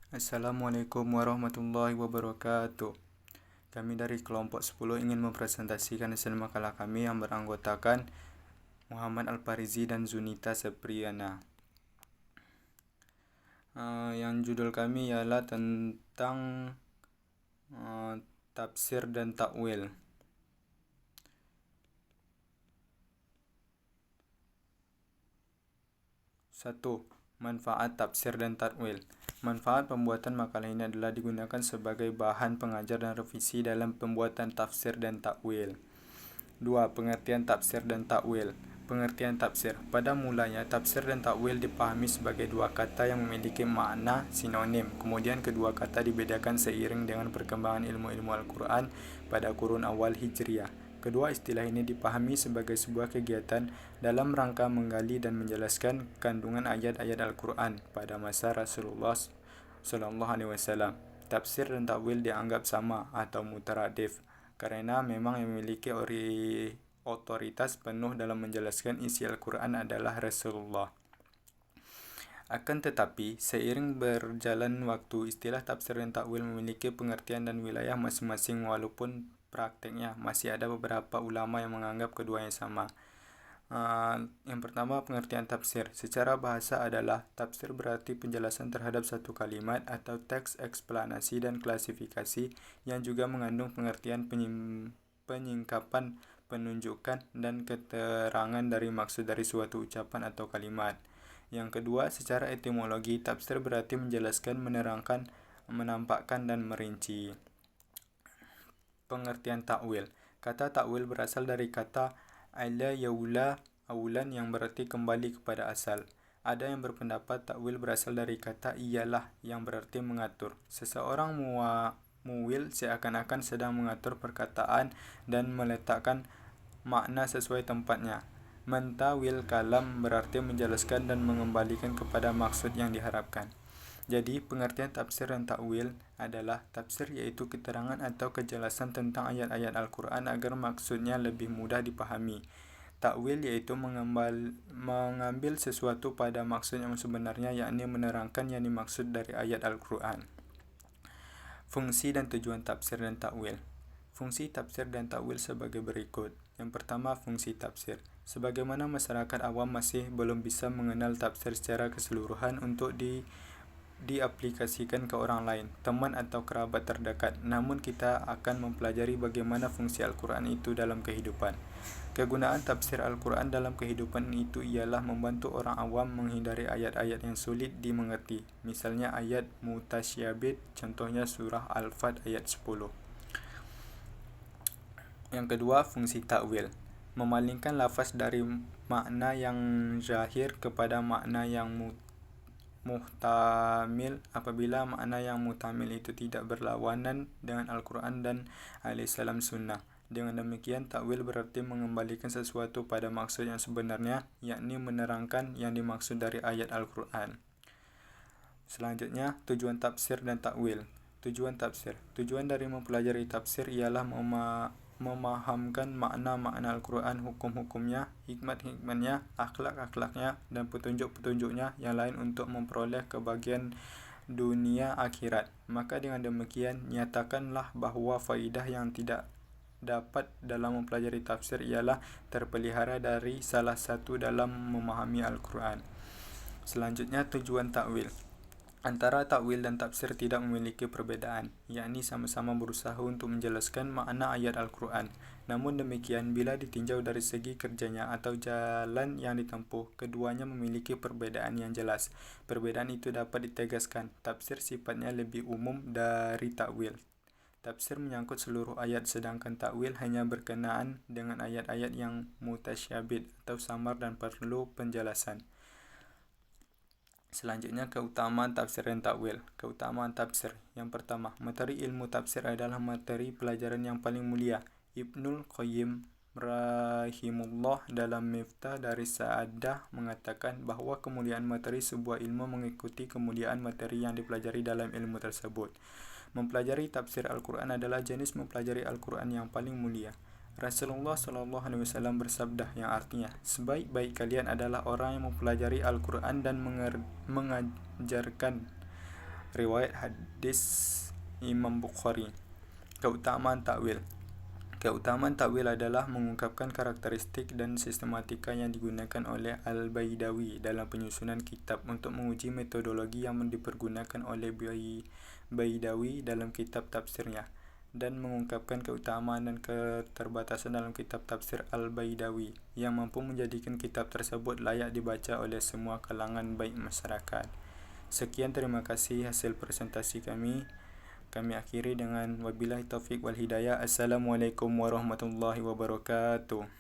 Assalamualaikum warahmatullahi wabarakatuh. Kami dari kelompok 10 ingin mempresentasikan hasil makalah kami yang beranggotakan Muhammad Al-Farizi dan Zunita Sepriana. Yang judul kami ialah tentang tafsir dan takwil. 1. Manfaat tafsir dan takwil. Manfaat pembuatan makalah ini adalah digunakan sebagai bahan pengajar dan revisi dalam pembuatan tafsir dan takwil. 2. Pengertian tafsir dan takwil. Pengertian tafsir. Pada mulanya, tafsir dan takwil dipahami sebagai dua kata yang memiliki makna sinonim. Kemudian kedua kata dibedakan seiring dengan perkembangan ilmu-ilmu Al-Quran pada kurun awal Hijriah. Kedua istilah ini dipahami sebagai sebuah kegiatan dalam rangka menggali dan menjelaskan kandungan ayat-ayat Al-Quran pada masa Rasulullah SAW. Tafsir dan takwil dianggap sama atau mutaradif karena memang yang memiliki otoritas penuh dalam menjelaskan isi Al-Quran adalah Rasulullah. Akan tetapi, seiring berjalan waktu, istilah tafsir dan takwil memiliki pengertian dan wilayah masing-masing walaupun prakteknya masih ada beberapa ulama yang menganggap keduanya sama. Yang pertama, pengertian tafsir. Secara bahasa adalah tafsir berarti penjelasan terhadap satu kalimat atau teks eksplanasi dan klasifikasi yang juga mengandung pengertian penyingkapan, penunjukan, dan keterangan dari maksud dari suatu ucapan atau kalimat. Yang kedua, secara etimologi, tafsir berarti menjelaskan, menerangkan, menampakkan, dan merinci. Pengertian takwil. Kata takwil berasal dari kata ala yaula awulan yang berarti kembali kepada asal. Ada yang berpendapat takwil berasal dari kata iyalah yang berarti mengatur. Seseorang muwil seakan-akan sedang mengatur perkataan dan meletakkan makna sesuai tempatnya. Mentawil kalam berarti menjelaskan dan mengembalikan kepada maksud yang diharapkan. Jadi, pengertian tafsir dan takwil adalah tafsir yaitu keterangan atau kejelasan tentang ayat-ayat Al-Quran agar maksudnya lebih mudah dipahami. Takwil yaitu mengambil sesuatu pada maksud yang sebenarnya, yakni menerangkan yang dimaksud dari ayat Al-Quran. Fungsi dan tujuan tafsir dan takwil. Fungsi tafsir dan takwil sebagai berikut. Yang pertama, fungsi tafsir. Sebagaimana masyarakat awam masih belum bisa mengenal tafsir secara keseluruhan untuk diaplikasikan ke orang lain, teman atau kerabat terdekat. Namun kita akan mempelajari bagaimana fungsi Al-Quran itu dalam kehidupan. Kegunaan tafsir Al-Quran dalam kehidupan itu ialah membantu orang awam menghindari ayat-ayat yang sulit dimengerti. Misalnya ayat mutasyabih, contohnya surah Al-Fat ayat 10. Yang kedua, fungsi takwil. Memalingkan lafaz dari makna yang zahir kepada makna yang muhtamil apabila makna yang muhtamil itu tidak berlawanan dengan Al-Quran dan alaihissalam sunnah. Dengan demikian, takwil berarti mengembalikan sesuatu pada maksud yang sebenarnya, yakni menerangkan yang dimaksud dari ayat Al-Quran. Selanjutnya, tujuan tafsir dan takwil. Tujuan tafsir. Tujuan dari mempelajari tafsir ialah memahamkan makna-makna Al-Quran, hukum-hukumnya, hikmat-hikmatnya, akhlak-akhlaknya, dan petunjuk-petunjuknya yang lain untuk memperoleh kebahagiaan dunia akhirat. Maka dengan demikian, nyatakanlah bahwa faidah yang tidak dapat dalam mempelajari tafsir ialah terpelihara dari salah satu dalam memahami Al-Quran. Selanjutnya, tujuan takwil. Antara takwil dan tafsir tidak memiliki perbedaan, yakni sama-sama berusaha untuk menjelaskan makna ayat Al-Quran. Namun demikian, bila ditinjau dari segi kerjanya atau jalan yang ditempuh, keduanya memiliki perbedaan yang jelas. Perbedaan itu dapat ditegaskan. Tafsir sifatnya lebih umum dari takwil. Tafsir menyangkut seluruh ayat, sedangkan takwil hanya berkenaan dengan ayat-ayat yang mutasyabih atau samar dan perlu penjelasan. Selanjutnya, keutamaan tafsir dan takwil. Keutamaan tafsir. Yang pertama, materi ilmu tafsir adalah materi pelajaran yang paling mulia. Ibnul Qayyim rahimullah dalam Miftah dari Sa'adah mengatakan bahwa kemuliaan materi sebuah ilmu mengikuti kemuliaan materi yang dipelajari dalam ilmu tersebut. Mempelajari tafsir Al-Quran adalah jenis mempelajari Al-Quran yang paling mulia. Rasulullah SAW bersabda yang artinya, sebaik-baik kalian adalah orang yang mempelajari Al-Quran dan mengajarkan. Riwayat hadis Imam Bukhari. Keutamaan takwil. Keutamaan takwil adalah mengungkapkan karakteristik dan sistematika yang digunakan oleh Al-Baidawi dalam penyusunan kitab untuk menguji metodologi yang dipergunakan oleh Baidawi dalam kitab tafsirnya, dan mengungkapkan keutamaan dan keterbatasan dalam kitab tafsir Al-Baidawi yang mampu menjadikan kitab tersebut layak dibaca oleh semua kalangan baik masyarakat. Sekian, terima kasih hasil presentasi kami. Kami akhiri dengan wabillahi taufiq wal hidayah. Assalamualaikum warahmatullahi wabarakatuh.